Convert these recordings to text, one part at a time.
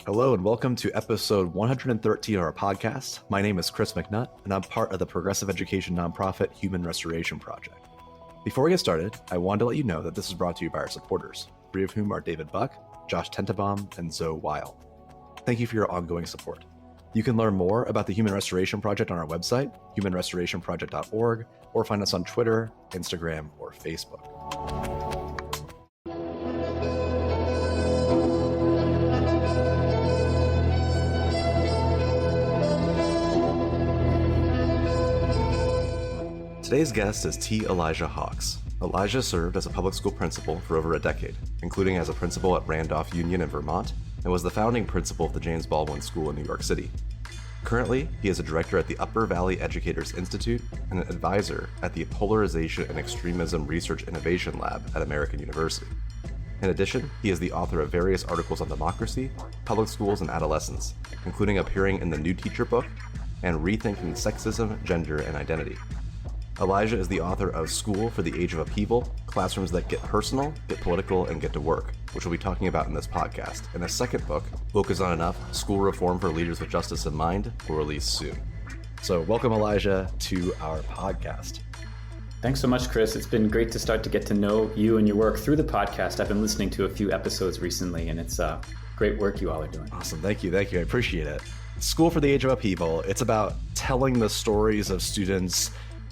Hello and welcome to episode 113 of our podcast. My name is Chris McNutt, and I'm part of the progressive education nonprofit Human Restoration Project. Before we get started, I wanted to let you know that this is brought to you by our supporters, three of whom are David Buck, Josh Tentebaum, and Zoe Weil. Thank you for your ongoing support. You can learn more about the Human Restoration Project on our website, humanrestorationproject.org, or find us on Twitter, Instagram, or Facebook. Today's guest is T. Elijah Hawks. Elijah served as a public school principal for over a decade, including as a principal at Randolph Union in Vermont, and was the founding principal of the James Baldwin School in New York City. Currently, he is a director at the Upper Valley Educators Institute and an advisor at the Polarization and Extremism Research Innovation Lab at American University. In addition, he is the author of various articles on democracy, public schools, and adolescence, including appearing in the New Teacher book and Rethinking Sexism, Gender, and Identity. Elijah is the author of School for the Age of Upheaval, Classrooms That Get Personal, Get Political, and Get to Work, which we'll be talking about in this podcast. And a second book, Woke is Not Enough, School Reform for Leaders with Justice in Mind, will release soon. So welcome, Elijah, to our podcast. Thanks so much, Chris. It's been great to start to get to know you and your work through the podcast. I've been listening to a few episodes recently, and it's great work you all are doing. Awesome. Thank you. I appreciate it. School for the Age of Upheaval, it's about telling the stories of students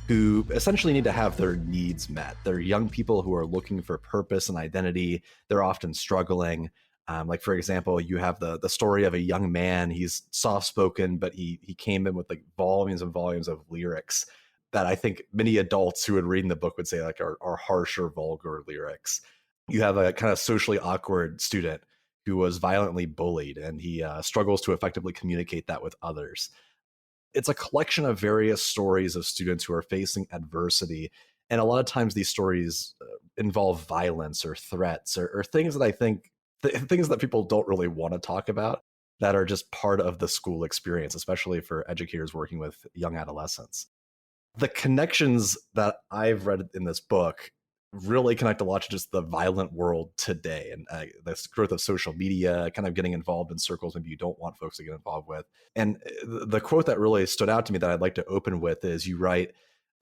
who essentially need to have their needs met. They're young people who are looking for purpose and identity. They're often struggling. Like, for example, you have the story of a young man. He's soft-spoken, but he came in with like volumes and volumes of lyrics that I think many adults who would read in the book would say like are harsh or vulgar lyrics. You have a kind of socially awkward student who was violently bullied, and he struggles to effectively communicate that with others. It's a collection of various stories of students who are facing adversity. And a lot of times these stories involve violence or threats or things that I think, things that people don't really want to talk about that are just part of the school experience, especially for educators working with young adolescents. The connections that I've read in this book really connect a lot to just the violent world today and the growth of social media, kind of getting involved in circles maybe you don't want folks to get involved with. And the quote that really stood out to me that I'd like to open with is you write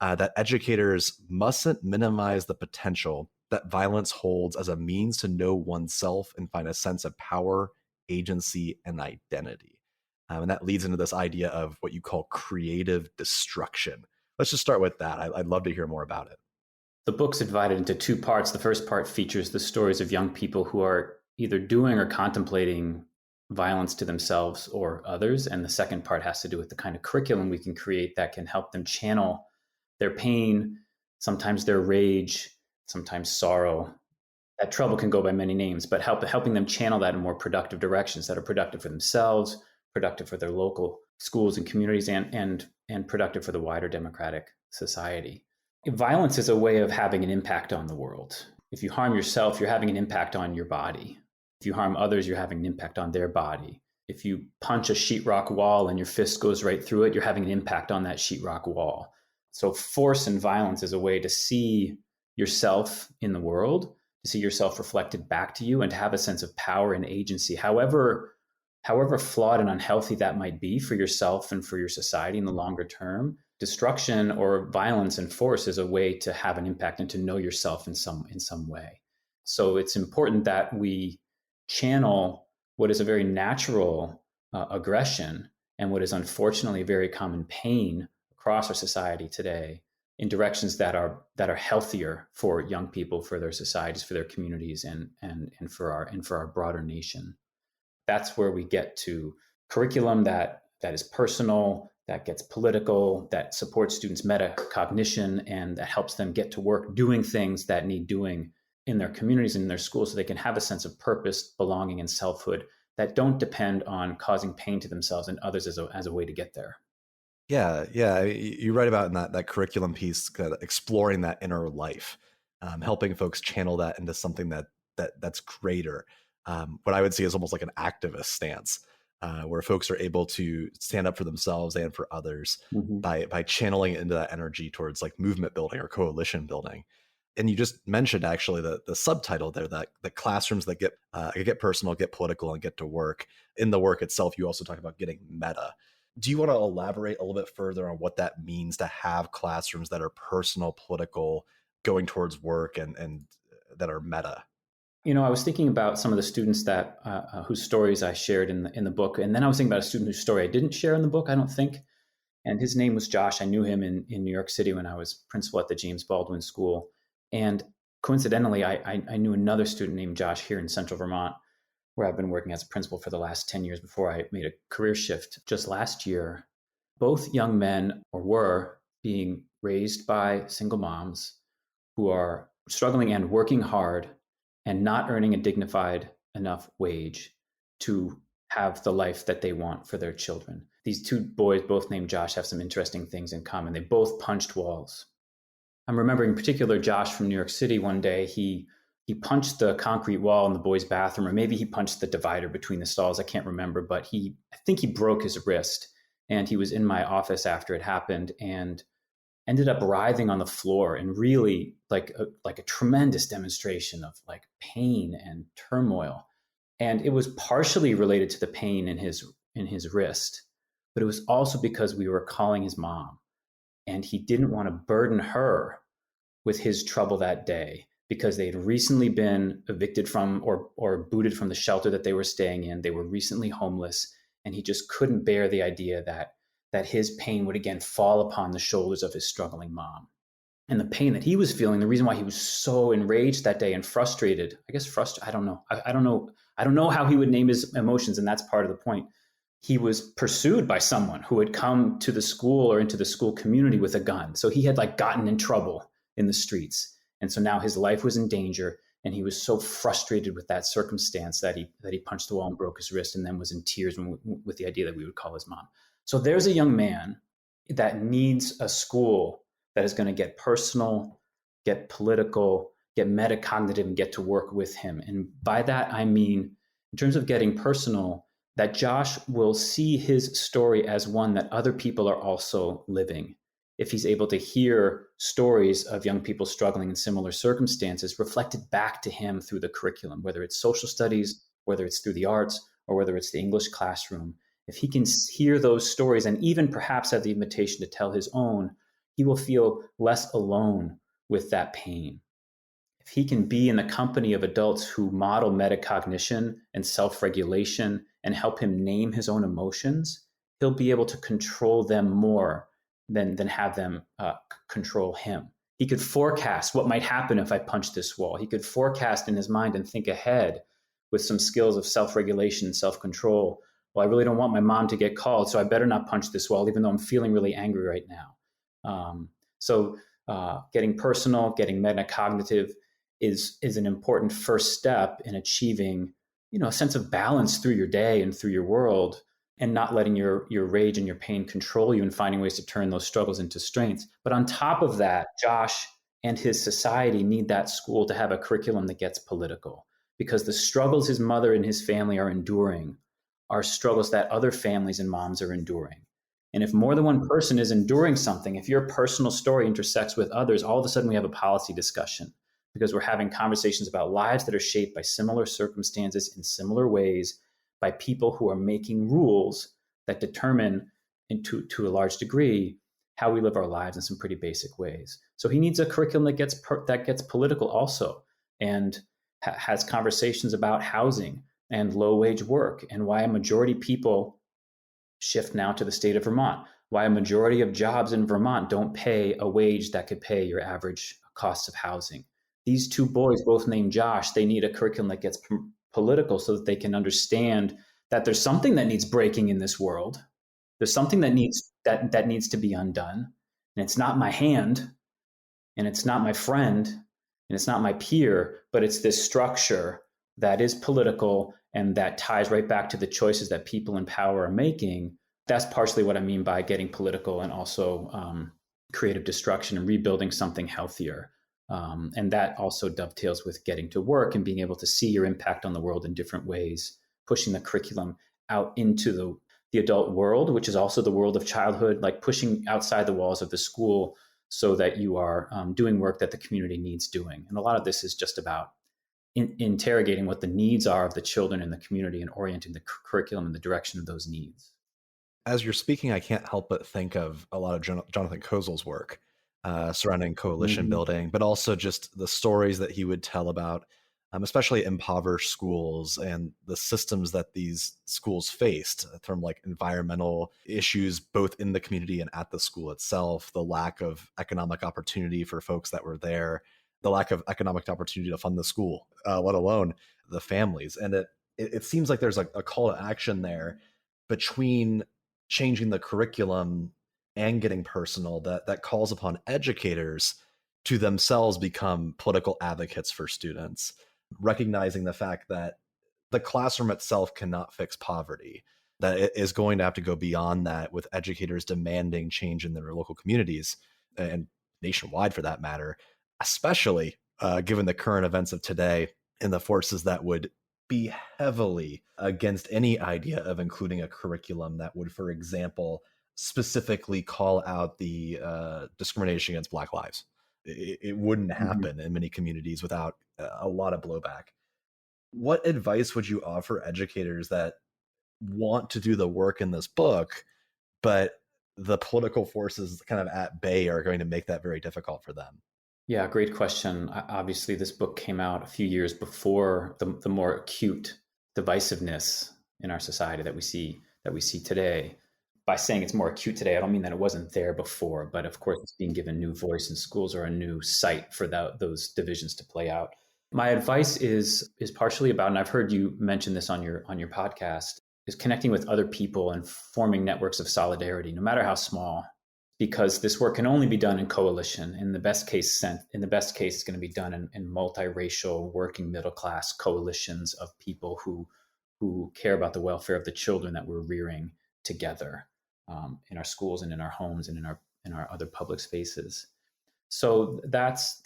that educators mustn't minimize the potential that violence holds as a means to know oneself and find a sense of power, agency, and identity. And that leads into this idea of what you call creative destruction. Let's just start with that. I'd love to hear more about it. The book's divided into two parts. The first part features the stories of young people who are either doing or contemplating violence to themselves or others. And the second part has to do with the kind of curriculum we can create that can help them channel their pain, sometimes their rage, sometimes sorrow. That trouble can go by many names, but helping them channel that in more productive directions that are productive for themselves, productive for their local schools and communities, and productive for the wider democratic society. Violence is a way of having an impact on the world. If you harm yourself, you're having an impact on your body. If you harm others, you're having an impact on their body. If you punch a sheetrock wall and your fist goes right through it, you're having an impact on that sheetrock wall. So force and violence is a way to see yourself in the world, to see yourself reflected back to you, and to have a sense of power and agency, however flawed and unhealthy that might be for yourself and for your society in the longer term. Destruction or violence and force is a way to have an impact and to know yourself in some way. So it's important that we channel what is a very natural aggression and what is unfortunately a very common pain across our society today in directions that are healthier for young people, for their societies, for their communities, and for our broader nation. That's where we get to curriculum that is personal, that gets political, that supports students' metacognition, and that helps them get to work doing things that need doing in their communities and in their schools so they can have a sense of purpose, belonging, and selfhood that don't depend on causing pain to themselves and others as a way to get there. Yeah. You write about in that curriculum piece, kind of exploring that inner life, helping folks channel that into something that's greater. What I would see is almost like an activist stance. Where folks are able to stand up for themselves and for others by channeling into that energy towards like movement building or coalition building. And you just mentioned actually the subtitle there, that the classrooms that get personal, get political, and get to work. In the work itself, you also talk about getting meta. Do you want to elaborate a little bit further on what that means to have classrooms that are personal, political, going towards work, and that are meta? I was thinking about some of the students that whose stories I shared in the book, and then I was thinking about a student whose story I didn't share in the book, I don't think. And his name was Josh. I knew him in New York City when I was principal at the James Baldwin School. And coincidentally, I knew another student named Josh here in central Vermont, where I've been working as a principal for the last 10 years before I made a career shift just last year. Both young men, or were, being raised by single moms who are struggling and working hard and not earning a dignified enough wage to have the life that they want for their children. These two boys, both named Josh, have some interesting things in common. They both punched walls. I'm remembering in particular Josh from New York City. One day he punched the concrete wall in the boys' bathroom, or maybe he punched the divider between the stalls. I can't remember, but I think he broke his wrist. And he was in my office after it happened and ended up writhing on the floor in really like a tremendous demonstration of like pain and turmoil. And it was partially related to the pain in his wrist, but it was also because we were calling his mom, and he didn't want to burden her with his trouble that day because they had recently been evicted from or booted from the shelter that they were staying in. They were recently homeless, and he just couldn't bear the idea that his pain would again fall upon the shoulders of his struggling mom. And the pain that he was feeling, the reason why he was so enraged that day and frustrated, I don't know. I don't know how he would name his emotions, and that's part of the point. He was pursued by someone who had come to the school or into the school community with a gun. So he had like gotten in trouble in the streets. And so now his life was in danger, and he was so frustrated with that circumstance that he punched the wall and broke his wrist, and then was in tears with the idea that we would call his mom. So there's a young man that needs a school that is going to get personal, get political, get metacognitive, and get to work with him. And by that, I mean, in terms of getting personal, that Josh will see his story as one that other people are also living. If he's able to hear stories of young people struggling in similar circumstances reflected back to him through the curriculum, whether it's social studies, whether it's through the arts, or whether it's the English classroom, if he can hear those stories and even perhaps have the invitation to tell his own, he will feel less alone with that pain. If he can be in the company of adults who model metacognition and self-regulation and help him name his own emotions, he'll be able to control them more than have them control him. He could forecast what might happen if I punch this wall. He could forecast in his mind and think ahead with some skills of self-regulation and self-control. Well, I really don't want my mom to get called, so I better not punch this wall, even though I'm feeling really angry right now. So getting personal, getting metacognitive is an important first step in achieving, a sense of balance through your day and through your world, and not letting your rage and your pain control you, and finding ways to turn those struggles into strengths. But on top of that, Josh and his society need that school to have a curriculum that gets political, because the struggles his mother and his family are enduring are struggles that other families and moms are enduring. And if more than one person is enduring something, if your personal story intersects with others, all of a sudden we have a policy discussion, because we're having conversations about lives that are shaped by similar circumstances in similar ways by people who are making rules that determine, to a large degree, how we live our lives in some pretty basic ways. So he needs a curriculum that gets political also, and has conversations about housing and low-wage work, and why a majority of people shift now to the state of Vermont, why a majority of jobs in Vermont don't pay a wage that could pay your average costs of housing. These two boys, both named Josh, they need a curriculum that gets political so that they can understand that there's something that needs breaking in this world. There's something that needs to be undone. And it's not my hand, and it's not my friend, and it's not my peer, but it's this structure that is political and that ties right back to the choices that people in power are making. That's partially what I mean by getting political, and also creative destruction and rebuilding something healthier. And that also dovetails with getting to work and being able to see your impact on the world in different ways, pushing the curriculum out into the adult world, which is also the world of childhood, like pushing outside the walls of the school so that you are doing work that the community needs doing. And a lot of this is just about interrogating what the needs are of the children in the community and orienting the curriculum in the direction of those needs. As you're speaking, I can't help but think of a lot of Jonathan Kozel's work surrounding coalition Mm-hmm. building, but also just the stories that he would tell about, especially impoverished schools and the systems that these schools faced from like environmental issues, both in the community and at the school itself, the lack of economic opportunity for folks that were there, the lack of economic opportunity to fund the school, let alone the families. And it seems like there's a call to action there between changing the curriculum and getting personal that calls upon educators to themselves become political advocates for students, recognizing the fact that the classroom itself cannot fix poverty, that it is going to have to go beyond that, with educators demanding change in their local communities and nationwide for that matter, especially given the current events of today and the forces that would be heavily against any idea of including a curriculum that would, for example, specifically call out the discrimination against Black lives. It wouldn't Mm-hmm. happen in many communities without a lot of blowback. What advice would you offer educators that want to do the work in this book, but the political forces kind of at bay are going to make that very difficult for them? Yeah, great question. Obviously, this book came out a few years before the more acute divisiveness in our society that we see today. By saying it's more acute today, I don't mean that it wasn't there before, but of course, it's being given new voice, and schools are a new site for those divisions to play out. My advice is partially about, and I've heard you mention this on your podcast, is connecting with other people and forming networks of solidarity, no matter how small, because this work can only be done in coalition. In the best case, it's going to be done in multiracial, working middle class coalitions of people who care about the welfare of the children that we're rearing together, in our schools and in our homes and in our other public spaces. So that's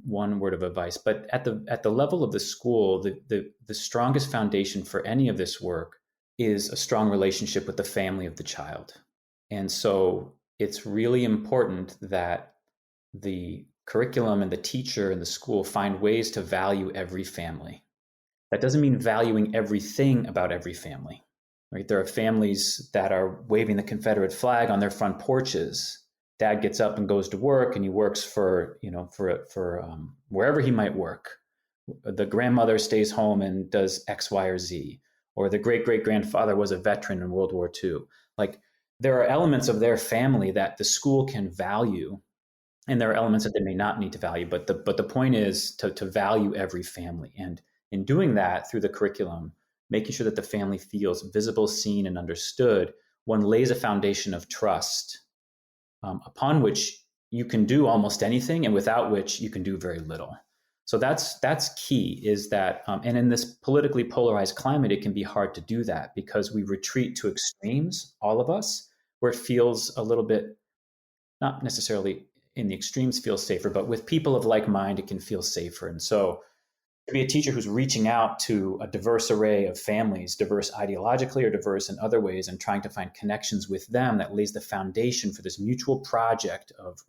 one word of advice. But at the level of the school, the strongest foundation for any of this work is a strong relationship with the family of the child. And so it's really important that the curriculum and the teacher and the school find ways to value every family. That doesn't mean valuing everything about every family, right? There are families that are waving the Confederate flag on their front porches. Dad gets up and goes to work, and he works for wherever he might work. The grandmother stays home and does X, Y, or Z, or the great great grandfather was a veteran in World War II. Like, there are elements of their family that the school can value, and there are elements that they may not need to value. But the point is to value every family, and in doing that through the curriculum, making sure that the family feels visible, seen, and understood, one lays a foundation of trust, upon which you can do almost anything, and without which you can do very little. So that's key. Is that and in this politically polarized climate, it can be hard to do that because we retreat to extremes, all of us, where it feels a little bit, not necessarily in the extremes feels safer, but with people of like mind, it can feel safer. And so to be a teacher who's reaching out to a diverse array of families, diverse ideologically or diverse in other ways, and trying to find connections with them, that lays the foundation for this mutual project of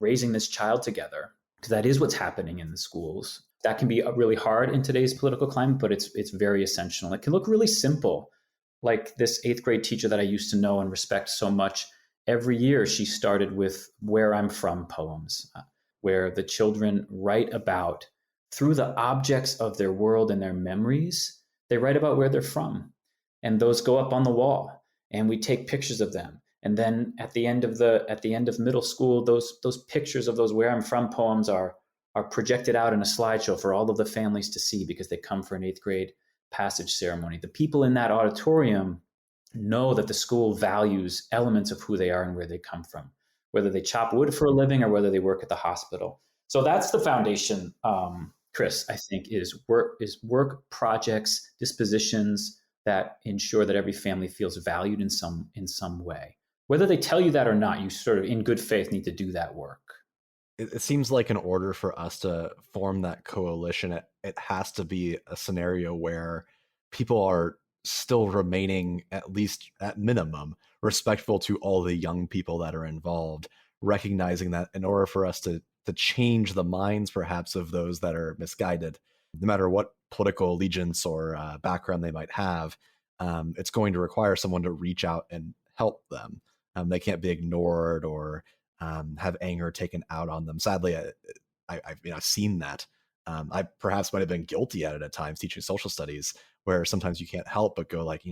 raising this child together, because that is what's happening in the schools. That can be really hard in today's political climate, but it's very essential. It can look really simple, like this 8th grade teacher that I used to know and respect so much. Every year she started with "Where I'm From" poems, where the children write about, through the objects of their world and their memories, they write about where they're from. And those go up on the wall, and we take pictures of them. And then at the end of middle school, those pictures of those "Where I'm From" poems are projected out in a slideshow for all of the families to see, because they come for an 8th grade passage ceremony. The people in that auditorium know that the school values elements of who they are and where they come from, whether they chop wood for a living or whether they work at the hospital. So that's the foundation, Chris. I think is work projects, dispositions that ensure that every family feels valued in some way. Whether they tell you that or not, you sort of, in good faith, need to do that work. It seems like in order for us to form that coalition, it has to be a scenario where people are still remaining, at least at minimum, respectful to all the young people that are involved, recognizing that in order for us to change the minds perhaps of those that are misguided, no matter what political allegiance or background they might have, it's going to require someone to reach out and help them. They can't be ignored or have anger taken out on them. Sadly, I've seen that. I perhaps might have been guilty at it at times teaching social studies, where sometimes you can't help but go like,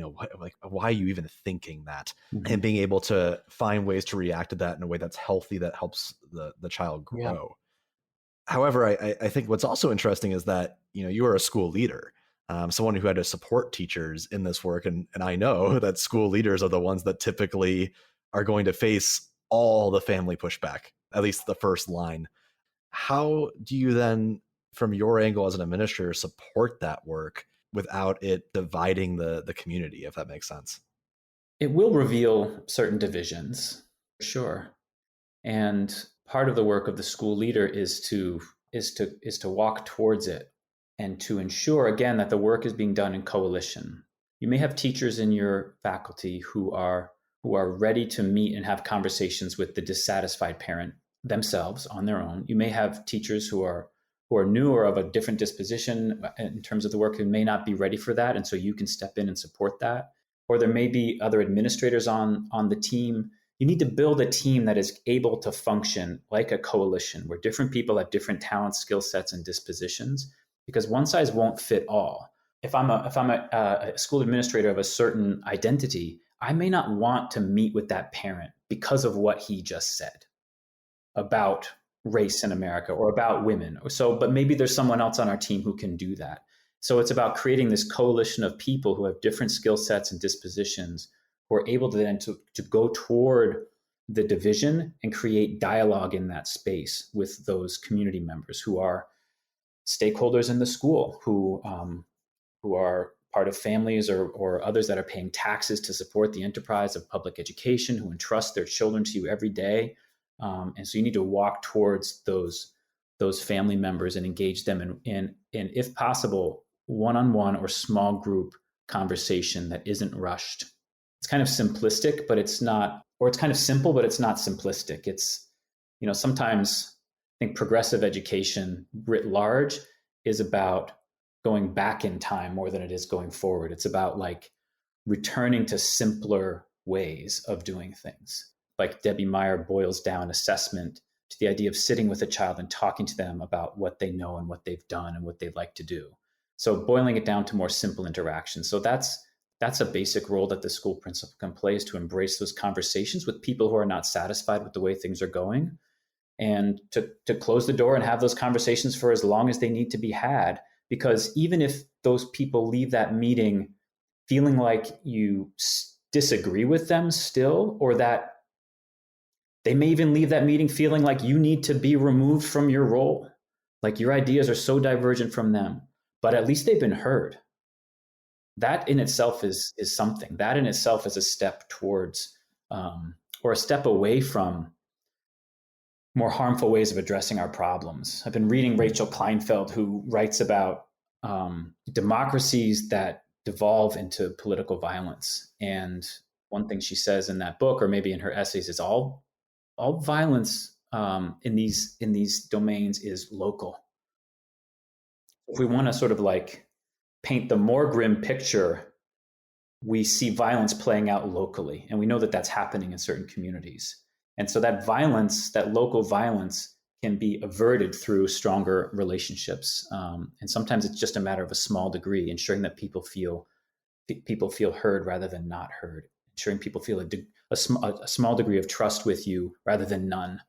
why are you even thinking that? Mm-hmm. And being able to find ways to react to that in a way that's healthy, that helps the child grow. Yeah. However, I think what's also interesting is that, you are a school leader, someone who had to support teachers in this work. And I know that school leaders are the ones that typically are going to face all the family pushback, at least the first line. How do you then, from your angle as an administrator, support that work without it dividing the community, if that makes sense? It will reveal certain divisions, for sure. And part of the work of the school leader is to walk towards it and to ensure, again, that the work is being done in coalition. You may have teachers in your faculty who are ready to meet and have conversations with the dissatisfied parent themselves on their own. You may have teachers who are new or of a different disposition in terms of the work who may not be ready for that, and so you can step in and support that. Or there may be other administrators on the team. You need to build a team that is able to function like a coalition, where different people have different talents, skill sets, and dispositions, because one size won't fit all. If I'm a school administrator of a certain identity, I may not want to meet with that parent because of what he just said about race in America or about women. But maybe there's someone else on our team who can do that. So it's about creating this coalition of people who have different skill sets and dispositions, who are able to then to go toward the division and create dialogue in that space with those community members who are stakeholders in the school, who are part of families or others that are paying taxes to support the enterprise of public education, who entrust their children to you every day. And so you need to walk towards those family members and engage them in if possible, one-on-one or small group conversation that isn't rushed. It's kind of simplistic, but it's not, or it's kind of simple, but it's not simplistic. It's, sometimes I think progressive education writ large is about going back in time more than it is going forward. It's about like returning to simpler ways of doing things. Like Debbie Meyer boils down assessment to the idea of sitting with a child and talking to them about what they know and what they've done and what they'd like to do. So boiling it down to more simple interactions. So that's a basic role that the school principal can play, is to embrace those conversations with people who are not satisfied with the way things are going, and to close the door and have those conversations for as long as they need to be had. Because even if those people leave that meeting feeling like you disagree with them still, or that they may even leave that meeting feeling like you need to be removed from your role, like your ideas are so divergent from them, but at least they've been heard. That in itself is something. That in itself is a step towards, or a step away from more harmful ways of addressing our problems. I've been reading Rachel Kleinfeld, who writes about democracies that devolve into political violence. And one thing she says in that book, or maybe in her essays, is all violence in these domains is local. If we want to sort of like paint the more grim picture, we see violence playing out locally, and we know that that's happening in certain communities. And so that violence, that local violence, can be averted through stronger relationships. And sometimes it's just a matter of a small degree, ensuring that people feel heard rather than not heard, ensuring people feel a small degree of trust with you rather than none.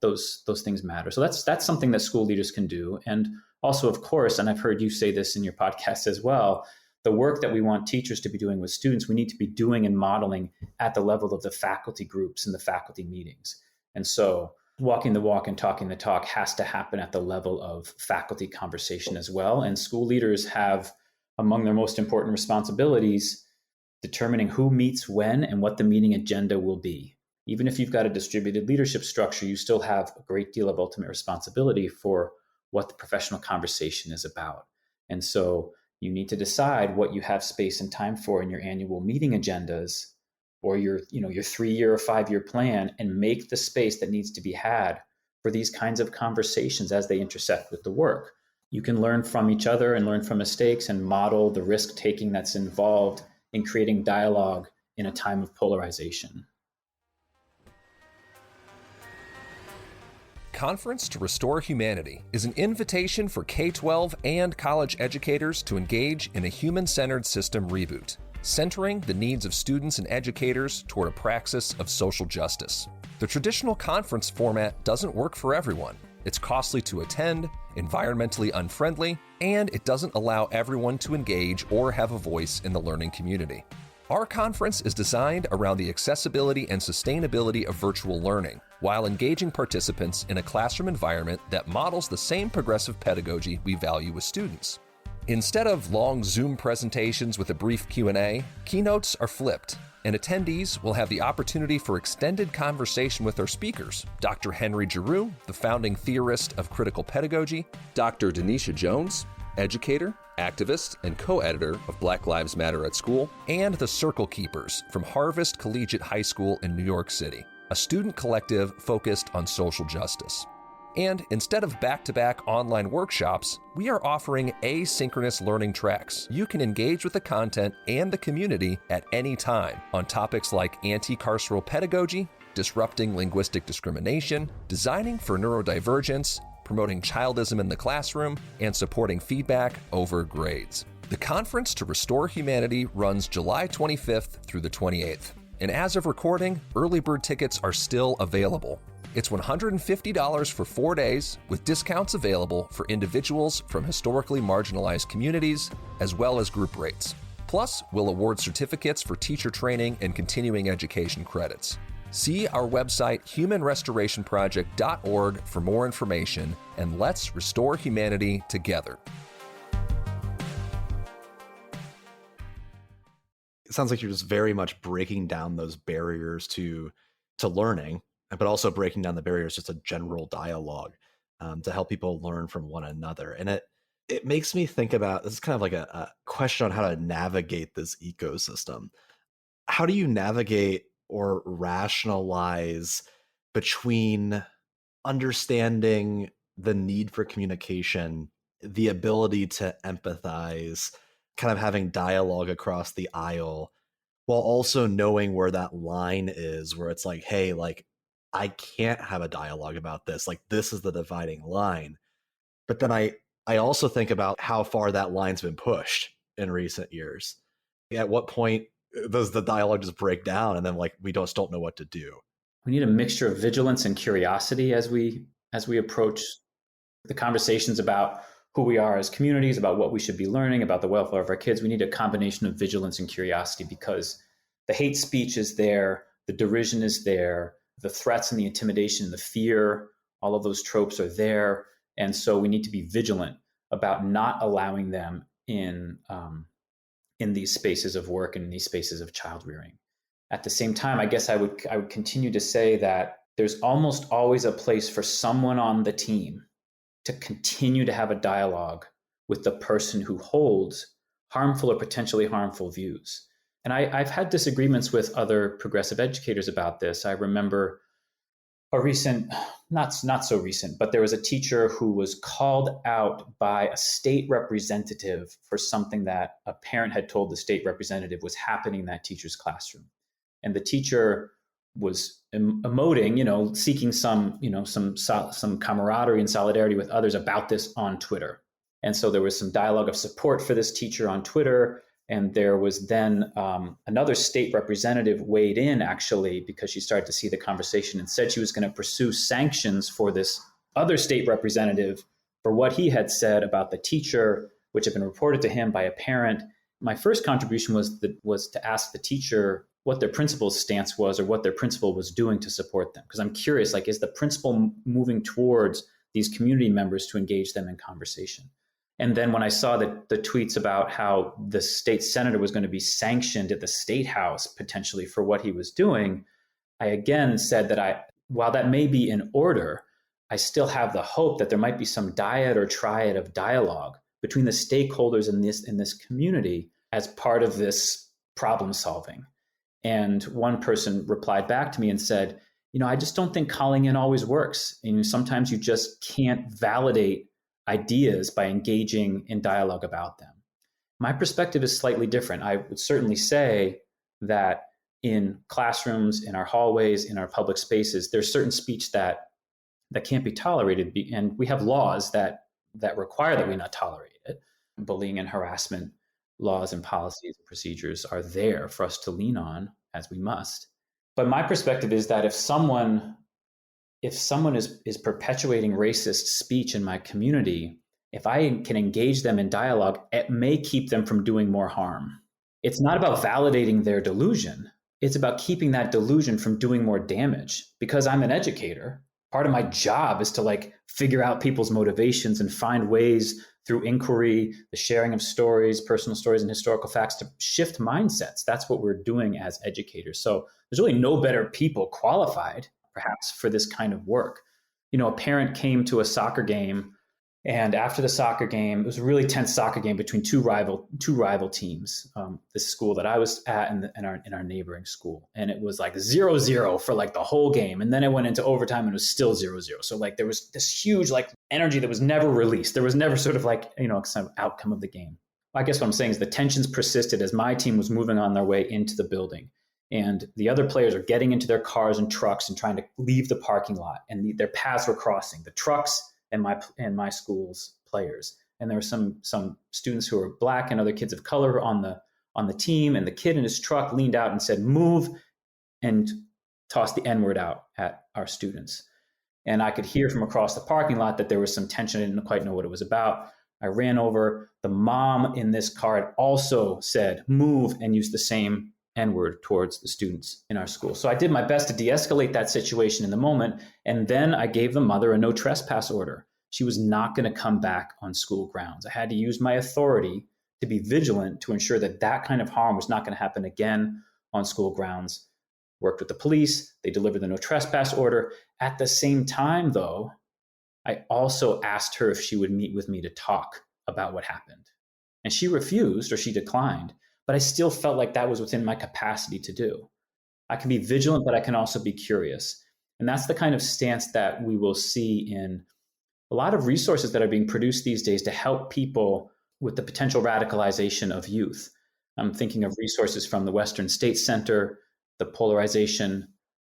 Those things matter. So that's something that school leaders can do. And also, of course, and I've heard you say this in your podcast as well, the work that we want teachers to be doing with students, we need to be doing and modeling at the level of the faculty groups and the faculty meetings. And so walking the walk and talking the talk has to happen at the level of faculty conversation as well. And school leaders have, among their most important responsibilities, determining who meets when and what the meeting agenda will be. Even if you've got a distributed leadership structure, you still have a great deal of ultimate responsibility for what the professional conversation is about. And so you need to decide what you have space and time for in your annual meeting agendas, or your 3-year or 5-year plan, and make the space that needs to be had for these kinds of conversations as they intersect with the work. You can learn from each other and learn from mistakes and model the risk taking that's involved in creating dialogue in a time of polarization. Conference to Restore Humanity is an invitation for K-12 and college educators to engage in a human-centered system reboot, centering the needs of students and educators toward a praxis of social justice. The traditional conference format doesn't work for everyone. It's costly to attend, environmentally unfriendly, and it doesn't allow everyone to engage or have a voice in the learning community. Our conference is designed around the accessibility and sustainability of virtual learning, while engaging participants in a classroom environment that models the same progressive pedagogy we value with students. Instead of long Zoom presentations with a brief Q&A, keynotes are flipped, and attendees will have the opportunity for extended conversation with our speakers, Dr. Henry Giroux, the founding theorist of critical pedagogy, Dr. Denisha Jones, educator, activist, and co-editor of Black Lives Matter at School, and the Circle Keepers from Harvest Collegiate High School in New York City, a student collective focused on social justice. And instead of back-to-back online workshops, we are offering asynchronous learning tracks. You can engage with the content and the community at any time on topics like anti-carceral pedagogy, disrupting linguistic discrimination, designing for neurodivergence, promoting childism in the classroom, and supporting feedback over grades. The Conference to Restore Humanity runs July 25th through the 28th. And as of recording, early bird tickets are still available. It's $150 for 4 days, with discounts available for individuals from historically marginalized communities, as well as group rates. Plus, we'll award certificates for teacher training and continuing education credits. See our website, humanrestorationproject.org, for more information, and let's restore humanity together. It sounds like you're just very much breaking down those barriers to learning, but also breaking down the barriers just a general dialogue to help people learn from one another. And it makes me think about, this is kind of like a question on how to navigate this ecosystem. How do you navigate or rationalize between understanding the need for communication, the ability to empathize, kind of having dialogue across the aisle, while also knowing where that line is, where it's like, hey, like, I can't have a dialogue about this. Like, this is the dividing line. But then I also think about how far that line's been pushed in recent years. At what point does the dialogue just break down and then like we just don't know what to do? We need a mixture of vigilance and curiosity as we approach the conversations about who we are as communities, about what we should be learning, about the welfare of our kids. We need a combination of vigilance and curiosity, because the hate speech is there, the derision is there, the threats and the intimidation and the fear, all of those tropes are there. And so we need to be vigilant about not allowing them in these spaces of work and in these spaces of child rearing. At the same time, I guess I would continue to say that there's almost always a place for someone on the team to continue to have a dialogue with the person who holds harmful or potentially harmful views. And I've had disagreements with other progressive educators about this. I remember a recent, not so recent, but there was a teacher who was called out by a state representative for something that a parent had told the state representative was happening in that teacher's classroom. And the teacher was emoting, seeking some camaraderie and solidarity with others about this on Twitter. And so there was some dialogue of support for this teacher on Twitter. And there was then another state representative weighed in, actually, because she started to see the conversation and said she was going to pursue sanctions for this other state representative for what he had said about the teacher, which had been reported to him by a parent. My first contribution was to ask the teacher what their principal's stance was or what their principal was doing to support them. Because I'm curious, like, is the principal moving towards these community members to engage them in conversation? And then when I saw the tweets about how the state senator was going to be sanctioned at the state house potentially for what he was doing, I again said that while that may be in order, I still have the hope that there might be some dyad or triad of dialogue between the stakeholders in this community as part of this problem solving. And one person replied back to me and said, I just don't think calling in always works. And sometimes you just can't validate ideas by engaging in dialogue about them. My perspective is slightly different. I would certainly say that in classrooms, in our hallways, in our public spaces, there's certain speech that can't be tolerated, and we have laws that require that we not tolerate it. Bullying and harassment laws and policies and procedures are there for us to lean on, as we must. But my perspective is that if someone is perpetuating racist speech in my community, if I can engage them in dialogue, it may keep them from doing more harm. It's not about validating their delusion. It's about keeping that delusion from doing more damage. Because I'm an educator, part of my job is to figure out people's motivations and find ways through inquiry, the sharing of stories, personal stories, and historical facts to shift mindsets. That's what we're doing as educators. So there's really no better people qualified, perhaps, for this kind of work. A parent came to a soccer game, and after the soccer game, it was a really tense soccer game between two rival teams. The school that I was at and our neighboring school, and it was 0-0 for the whole game, and then it went into overtime and it was still 0-0. So there was this huge energy that was never released. There was never sort of some outcome of the game. I guess what I'm saying is the tensions persisted as my team was moving on their way into the building, and the other players are getting into their cars and trucks and trying to leave the parking lot, and their paths were crossing. The trucks and my school's players. And there were some students who were Black and other kids of color on the team, and the kid in his truck leaned out and said, "Move," and tossed the N-word out at our students. And I could hear from across the parking lot that there was some tension. I didn't quite know what it was about. I ran over. The mom in this car had also said, "Move," and used the same N-word towards the students in our school. So I did my best to de-escalate that situation in the moment. And then I gave the mother a no trespass order. She was not going to come back on school grounds. I had to use my authority to be vigilant to ensure that kind of harm was not going to happen again on school grounds. Worked with the police. They delivered the no trespass order. At the same time, though, I also asked her if she would meet with me to talk about what happened. And she refused, or she declined. But I still felt like that was within my capacity to do. I can be vigilant, but I can also be curious. And that's the kind of stance that we will see in a lot of resources that are being produced these days to help people with the potential radicalization of youth. I'm thinking of resources from the Western State Center, the Polarization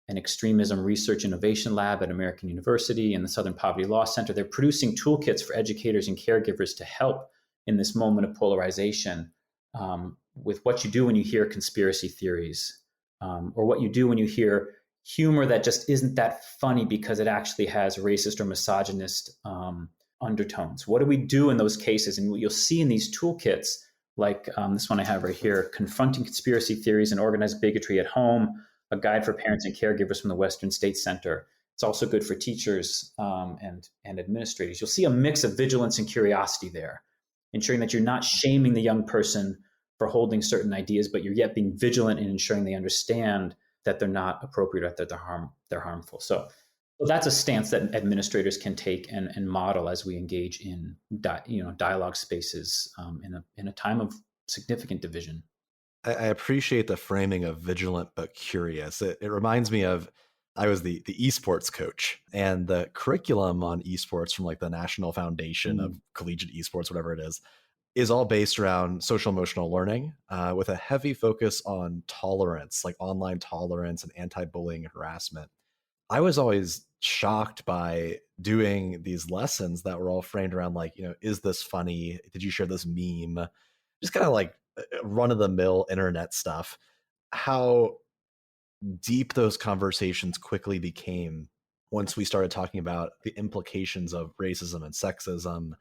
and Extremism Research Innovation Lab at American University, and the Southern Poverty Law Center. They're producing toolkits for educators and caregivers to help in this moment of polarization. With what you do when you hear conspiracy theories, or what you do when you hear humor that just isn't that funny because it actually has racist or misogynist undertones. What do we do in those cases? And what you'll see in these toolkits, like this one I have right here, Confronting Conspiracy Theories and Organized Bigotry at Home, a guide for parents and caregivers from the Western State Center. It's also good for teachers and administrators. You'll see a mix of vigilance and curiosity there, ensuring that you're not shaming the young person for holding certain ideas, but you're yet being vigilant in ensuring they understand that they're not appropriate or that they're harmful. So that's a stance that administrators can take and model as we engage in dialogue spaces in a time of significant division. I appreciate the framing of vigilant but curious. It reminds me of, I was the esports coach, and the curriculum on esports from the National Foundation of Collegiate Esports, whatever it is all based around social emotional learning, with a heavy focus on tolerance, like online tolerance and anti-bullying and harassment. I was always shocked by doing these lessons that were all framed around is this funny? Did you share this meme? Just kind of run-of-the-mill internet stuff. How deep those conversations quickly became once we started talking about the implications of racism and sexism,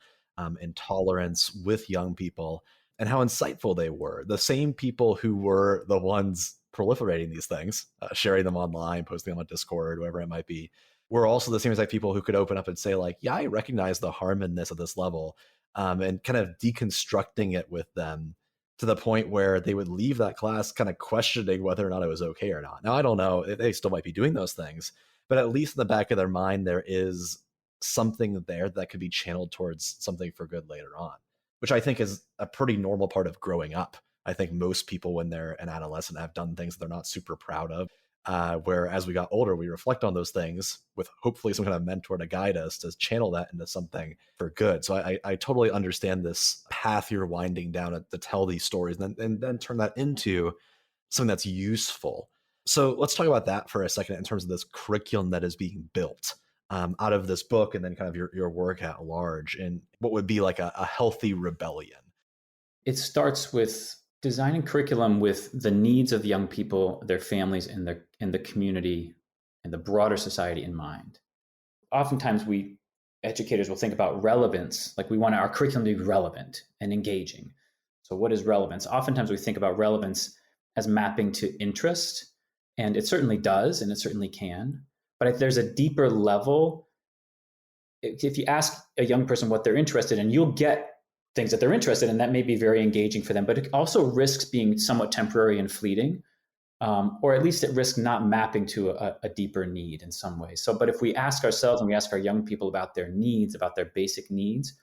intolerance with young people, and how insightful they were. The same people who were the ones proliferating these things, sharing them online, posting them on Discord, whatever it might be, were also the same exact people who could open up and say yeah, I recognize the harm in this at this level, and kind of deconstructing it with them to the point where they would leave that class kind of questioning whether or not it was okay or not. Now, I don't know, they still might be doing those things, but at least in the back of their mind, there is something there that could be channeled towards something for good later on, which I think is a pretty normal part of growing up. I think most people, when they're an adolescent, have done things they're not super proud of. Where as we got older, we reflect on those things with hopefully some kind of mentor to guide us to channel that into something for good. So I totally understand this path you're winding down to tell these stories and then turn that into something that's useful. So let's talk about that for a second in terms of this curriculum that is being built out of this book and then kind of your work at large and what would be like a healthy rebellion. It starts with designing curriculum with the needs of young people, their families, and the community and the broader society in mind. Oftentimes we educators will think about relevance, like we want our curriculum to be relevant and engaging. So what is relevance? Oftentimes we think about relevance as mapping to interest, and it certainly does, and it certainly can. But if there's a deeper level, if you ask a young person what they're interested in, you'll get things that they're interested in that may be very engaging for them, but it also risks being somewhat temporary and fleeting, or at least it risks not mapping to a deeper need in some way. So, but if we ask ourselves and we ask our young people about their needs, about their basic needs,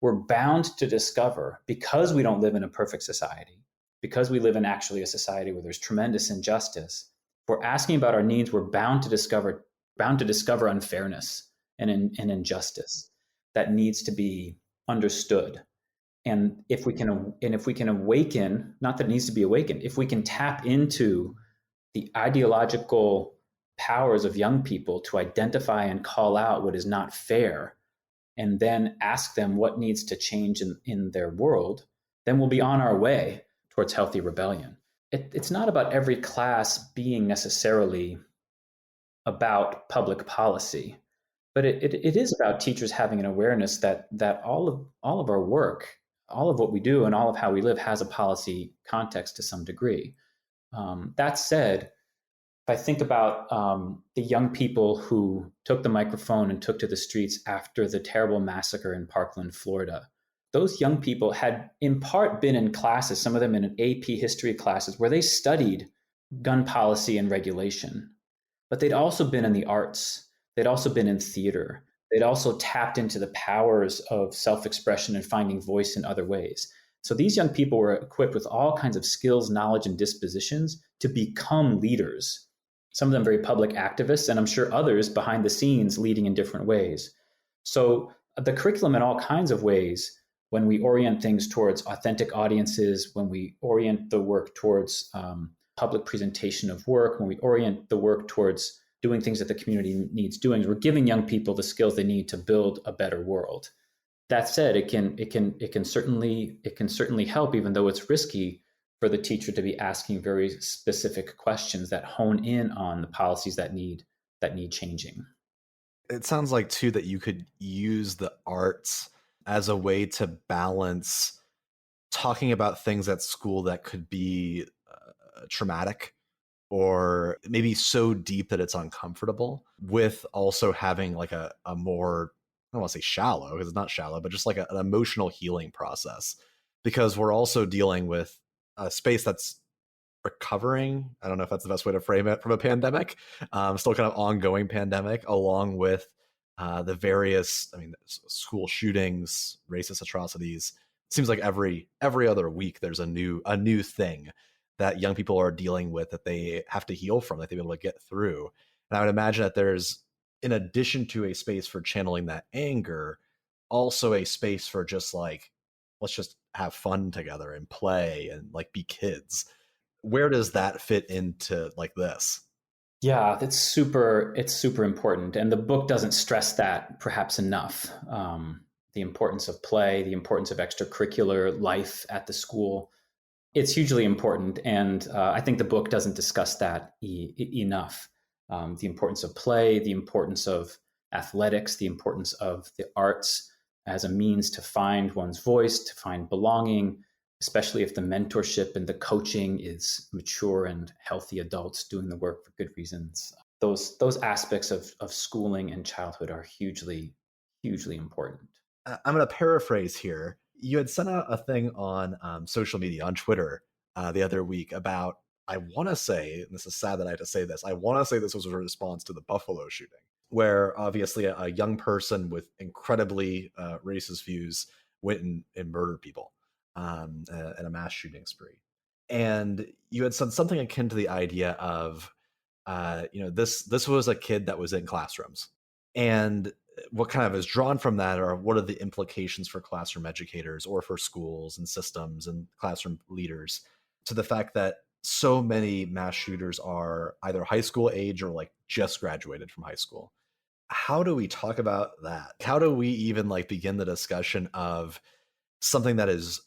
we're bound to discover, because we don't live in a perfect society, because we live in actually a society where there's tremendous injustice, if we're asking about our needs, we're bound to discover unfairness and injustice that needs to be understood. And if we can awaken, not that it needs to be awakened, if we can tap into the ideological powers of young people to identify and call out what is not fair, and then ask them what needs to change in their world, then we'll be on our way towards healthy rebellion. It's not about every class being necessarily about public policy, but it is about teachers having an awareness that all of our work, all of what we do, and all of how we live has a policy context to some degree. That said, if I think about the young people who took the microphone and took to the streets after the terrible massacre in Parkland, Florida, those young people had in part been in classes, some of them in AP history classes, where they studied gun policy and regulation. But they'd also been in the arts. They'd also been in theater. They'd also tapped into the powers of self-expression and finding voice in other ways. So these young people were equipped with all kinds of skills, knowledge, and dispositions to become leaders. Some of them very public activists, and I'm sure others behind the scenes leading in different ways. So the curriculum in all kinds of ways, when we orient things towards authentic audiences, when we orient the work towards public presentation of work, when we orient the work towards doing things that the community needs doing, we're giving young people the skills they need to build a better world. That said, it can certainly help, even though it's risky for the teacher to be asking very specific questions that hone in on the policies that need changing. It sounds like too that you could use the arts as a way to balance talking about things at school that could be traumatic or maybe so deep that it's uncomfortable, with also having like a more, I don't want to say shallow because it's not shallow, but just like an emotional healing process, because we're also dealing with a space that's recovering. I don't know if that's the best way to frame it, from a pandemic, still kind of ongoing pandemic, along with the various, I mean, school shootings, racist atrocities. It seems like every other week there's a new thing that young people are dealing with that they have to heal from, that they've been able to get through. And I would imagine that there's, in addition to a space for channeling that anger, also a space for just like, let's just have fun together and play and like be kids. Where does that fit into like this? Yeah, it's super important. And the book doesn't stress that perhaps enough. The importance of play, the importance of extracurricular life at the school. It's hugely important. And I think the book doesn't discuss that enough. The importance of play, the importance of athletics, the importance of the arts as a means to find one's voice, to find belonging, especially if the mentorship and the coaching is mature and healthy adults doing the work for good reasons. Those aspects of schooling and childhood are hugely important. I'm going to paraphrase here. You had sent out a thing on social media, on Twitter, the other week about, I want to say, and this is sad that I have to say this, I want to say this was a response to the Buffalo shooting, where obviously a young person with incredibly racist views went and murdered people in a mass shooting spree. And you had said something akin to the idea of, this was a kid that was in classrooms. And what kind of is drawn from that are what are the implications for classroom educators or for schools and systems and classroom leaders to the fact that so many mass shooters are either high school age or like just graduated from high school. How do we talk about that? How do we even like begin the discussion of something that is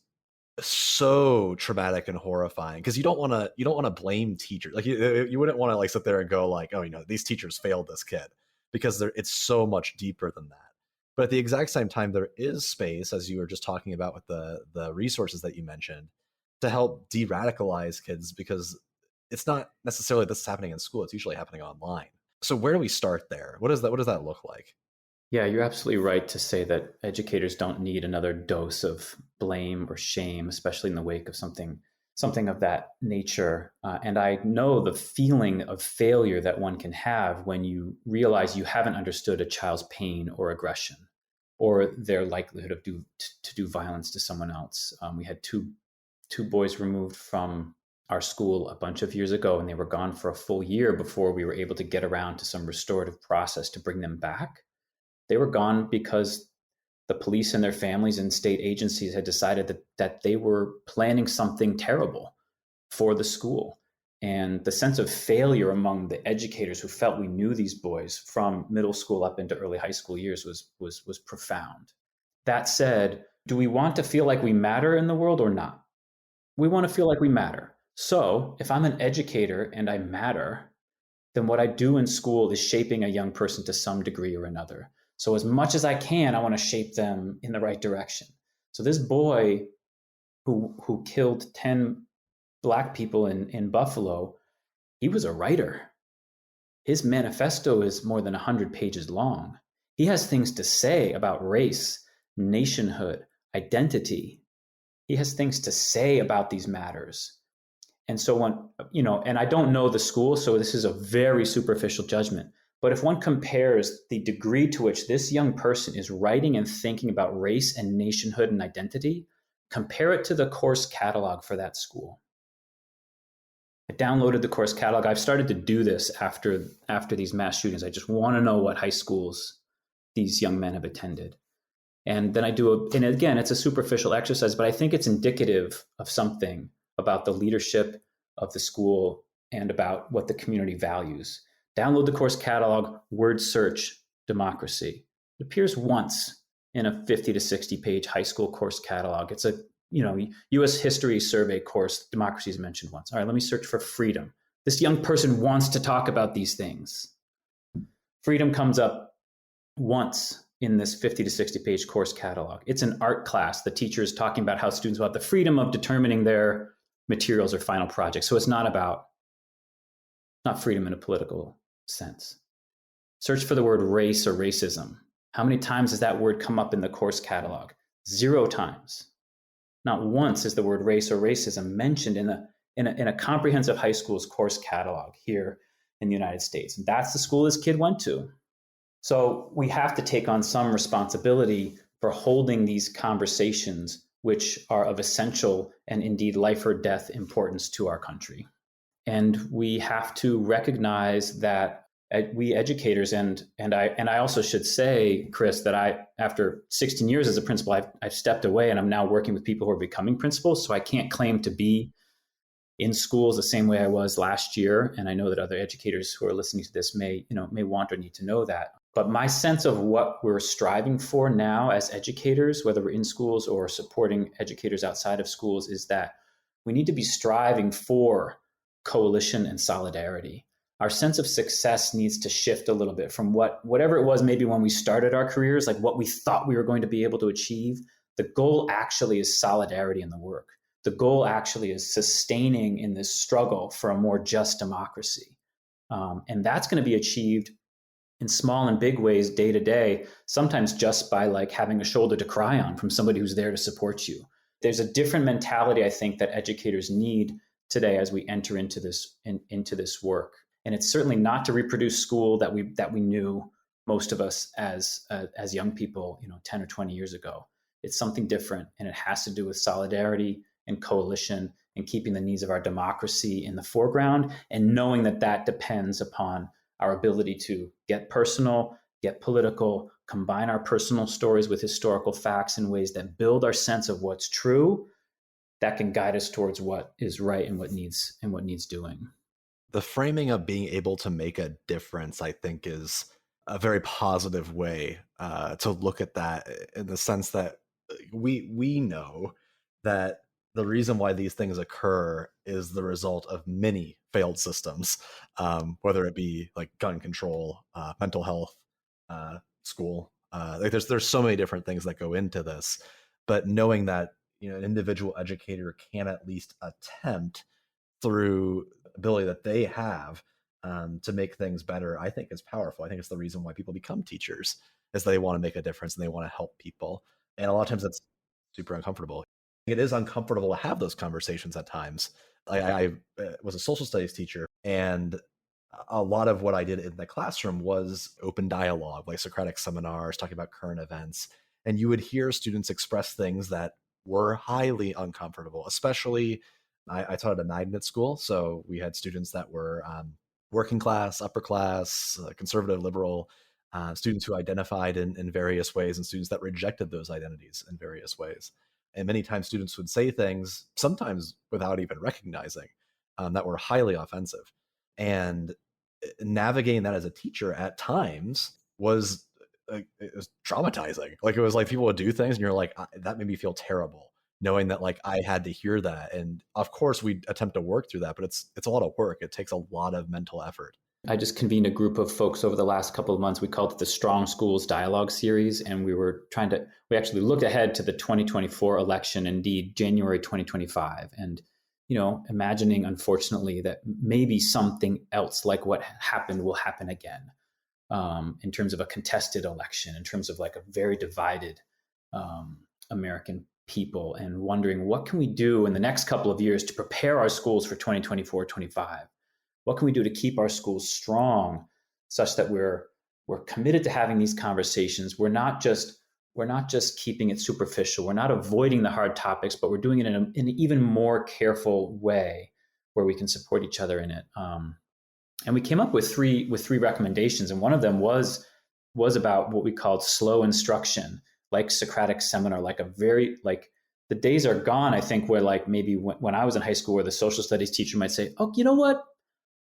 so traumatic and horrifying? Because you don't want to blame teachers. Like you wouldn't want to like sit there and go like, oh, these teachers failed this kid, because it's so much deeper than that. But at the exact same time, there is space, as you were just talking about with the resources that you mentioned, to help de-radicalize kids, because it's not necessarily this is happening in school, it's usually happening online. So where do we start there? What does that look like? Yeah, you're absolutely right to say that educators don't need another dose of blame or shame, especially in the wake of something of that nature. And I know the feeling of failure that one can have when you realize you haven't understood a child's pain or aggression or their likelihood of to do violence to someone else. We had two boys removed from our school a bunch of years ago, and they were gone for a full year before we were able to get around to some restorative process to bring them back. They were gone because the police and their families and state agencies had decided that they were planning something terrible for the school. And the sense of failure among the educators who felt we knew these boys from middle school up into early high school years was profound. That said, do we want to feel like we matter in the world or not? We want to feel like we matter. So if I'm an educator and I matter, then what I do in school is shaping a young person to some degree or another. So as much as I can, I want to shape them in the right direction. So this boy who killed 10 Black people in Buffalo, he was a writer. His manifesto is more than 100 pages long. He has things to say about race, nationhood, identity. He has things to say about these matters. And so and I don't know the school, so this is a very superficial judgment. But if one compares the degree to which this young person is writing and thinking about race and nationhood and identity, compare it to the course catalog for that school. I downloaded the course catalog. I've started to do this after these mass shootings. I just want to know what high schools these young men have attended. And then and again, it's a superficial exercise, but I think it's indicative of something about the leadership of the school and about what the community values. Download the course catalog, word search, democracy. It appears once in a 50 to 60 page high school course catalog. It's a U.S. history survey course. Democracy is mentioned once. All right, let me search for freedom. This young person wants to talk about these things. Freedom comes up once in this 50 to 60 page course catalog. It's an art class. The teacher is talking about how students want the freedom of determining their materials or final projects. So it's not freedom in a political sense. Search for the word race or racism. How many times does that word come up in the course catalog? 0 times. Not once is the word race or racism mentioned in a comprehensive high school's course catalog here in the United States. And that's the school this kid went to. So we have to take on some responsibility for holding these conversations, which are of essential and indeed life or death importance to our country. And we have to recognize that we educators, and I also should say, Chris, that after 16 years as a principal, I've stepped away and I'm now working with people who are becoming principals. So I can't claim to be in schools the same way I was last year. And I know that other educators who are listening to this may want or need to know that. But my sense of what we're striving for now as educators, whether we're in schools or supporting educators outside of schools, is that we need to be striving for coalition and solidarity. Our sense of success needs to shift a little bit from whatever it was maybe when we started our careers, like what we thought we were going to be able to achieve. The goal actually is solidarity in the work. The goal actually is sustaining in this struggle for a more just democracy. And that's going to be achieved in small and big ways day to day, sometimes just by like having a shoulder to cry on from somebody who's there to support you. There's a different mentality, I think, that educators need today as we enter into this work. And it's certainly not to reproduce school that we knew, most of us as young people, 10 or 20 years ago. It's something different, and it has to do with solidarity and coalition and keeping the needs of our democracy in the foreground, and knowing that that depends upon our ability to get personal, get political, combine our personal stories with historical facts in ways that build our sense of what's true, that can guide us towards what is right and what needs doing. The framing of being able to make a difference, I think, is a very positive way to look at that, in the sense that we know that the reason why these things occur is the result of many failed systems, whether it be like gun control, mental health, school. Like there's so many different things that go into this, but knowing that an individual educator can at least attempt through ability that they have to make things better, I think is powerful. I think it's the reason why people become teachers, is they want to make a difference and they want to help people. And a lot of times that's super uncomfortable. It is uncomfortable to have those conversations at times. I was a social studies teacher, and a lot of what I did in the classroom was open dialogue, like Socratic seminars, talking about current events. And you would hear students express things that were highly uncomfortable, especially I taught at a magnet school. So we had students that were working class, upper class, conservative, liberal, students who identified in various ways, and students that rejected those identities in various ways. And many times students would say things, sometimes without even recognizing, that were highly offensive. And navigating that as a teacher at times was it was traumatizing. Like it was like people would do things and you're like, that made me feel terrible, knowing that like I had to hear that. And of course we attempt to work through that, but it's a lot of work. It takes a lot of mental effort. I just convened a group of folks over the last couple of months. We called it the Strong Schools Dialogue Series, and we actually looked ahead to the 2024 election, indeed January 2025, and imagining, unfortunately, that maybe something else like what happened will happen again, in terms of a contested election, in terms of like a very divided American people, and wondering what can we do in the next couple of years to prepare our schools for 2024-25. What can we do to keep our schools strong, such that we're committed to having these conversations? We're not just keeping it superficial. We're not avoiding the hard topics, but we're doing it in an even more careful way, where we can support each other in it. And we came up with three recommendations, and one of them was about what we called slow instruction, like Socratic seminar, the days are gone, I think, where like maybe when I was in high school, where the social studies teacher might say, oh, you know what?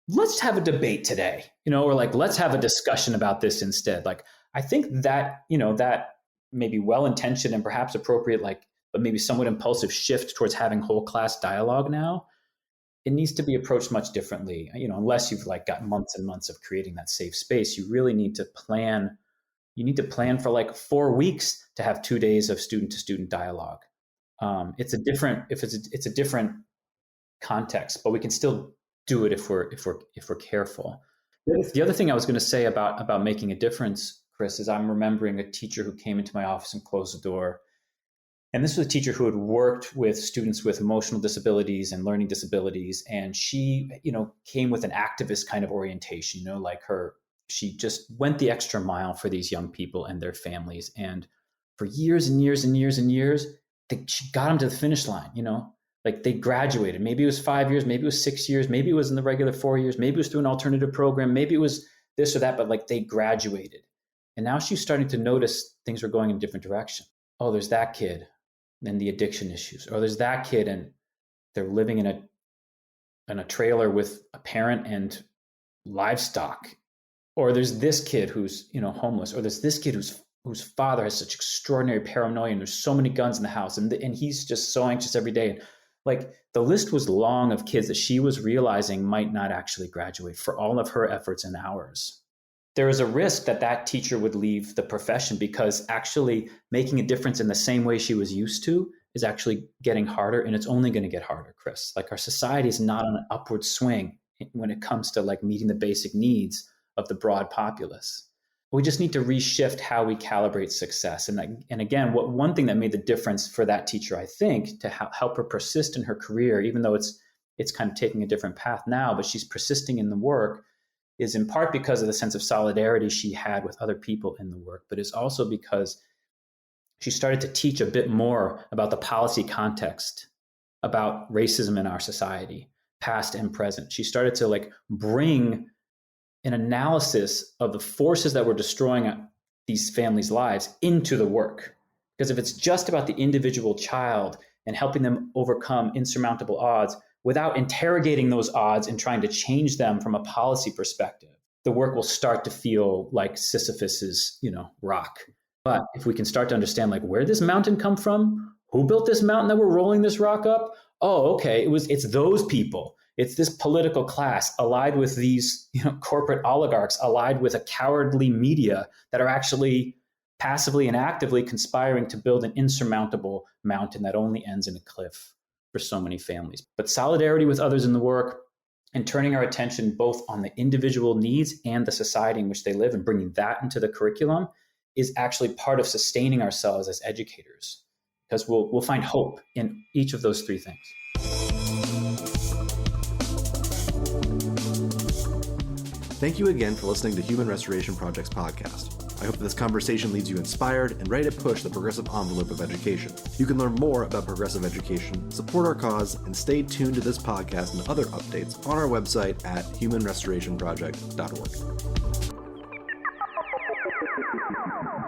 Let's have a debate today, or like, let's have a discussion about this instead. Like, I think that, that maybe well-intentioned and perhaps appropriate, but maybe somewhat impulsive shift towards having whole class dialogue now, it needs to be approached much differently. Unless you've like got months and months of creating that safe space, you really need to plan. You need to plan for like 4 weeks to have 2 days of student to student dialogue. It's a different context, but we can still do it if we're careful. The other thing I was going to say about making a difference, Chris, is I'm remembering a teacher who came into my office and closed the door. And this was a teacher who had worked with students with emotional disabilities and learning disabilities. And she, came with an activist kind of orientation, she just went the extra mile for these young people and their families. And for years and years and years and years, she got them to the finish line, like they graduated. Maybe it was 5 years, maybe it was 6 years, maybe it was in the regular 4 years, maybe it was through an alternative program, maybe it was this or that, but like they graduated. And now she's starting to notice things were going in a different direction. Oh, there's that kid and the addiction issues. Or there's that kid and they're living in a trailer with a parent and livestock. Or there's this kid who's, homeless. Or there's this kid whose father has such extraordinary paranoia and there's so many guns in the house and he's just so anxious every day. And like the list was long of kids that she was realizing might not actually graduate for all of her efforts and hours. There is a risk that teacher would leave the profession, because actually making a difference in the same way she was used to is actually getting harder, and it's only going to get harder, Chris. Like our society is not on an upward swing when it comes to like meeting the basic needs of the broad populace. We just need to reshift how we calibrate success. And again, one thing that made the difference for that teacher, I think, to help her persist in her career, even though it's kind of taking a different path now, but she's persisting in the work, is in part because of the sense of solidarity she had with other people in the work, but is also because she started to teach a bit more about the policy context about racism in our society, past and present. She started to like bring an analysis of the forces that were destroying these families' lives into the work. Because if it's just about the individual child and helping them overcome insurmountable odds without interrogating those odds and trying to change them from a policy perspective, the work will start to feel like Sisyphus's, rock. But if we can start to understand like where this mountain come from, who built this mountain that we're rolling this rock up? Oh, okay, it's those people. It's this political class allied with these, corporate oligarchs, allied with a cowardly media that are actually passively and actively conspiring to build an insurmountable mountain that only ends in a cliff for so many families. But solidarity with others in the work and turning our attention both on the individual needs and the society in which they live and bringing that into the curriculum is actually part of sustaining ourselves as educators, because we'll find hope in each of those three things. Thank you again for listening to Human Restoration Project's podcast. I hope that this conversation leaves you inspired and ready to push the progressive envelope of education. You can learn more about progressive education, support our cause, and stay tuned to this podcast and other updates on our website at humanrestorationproject.org.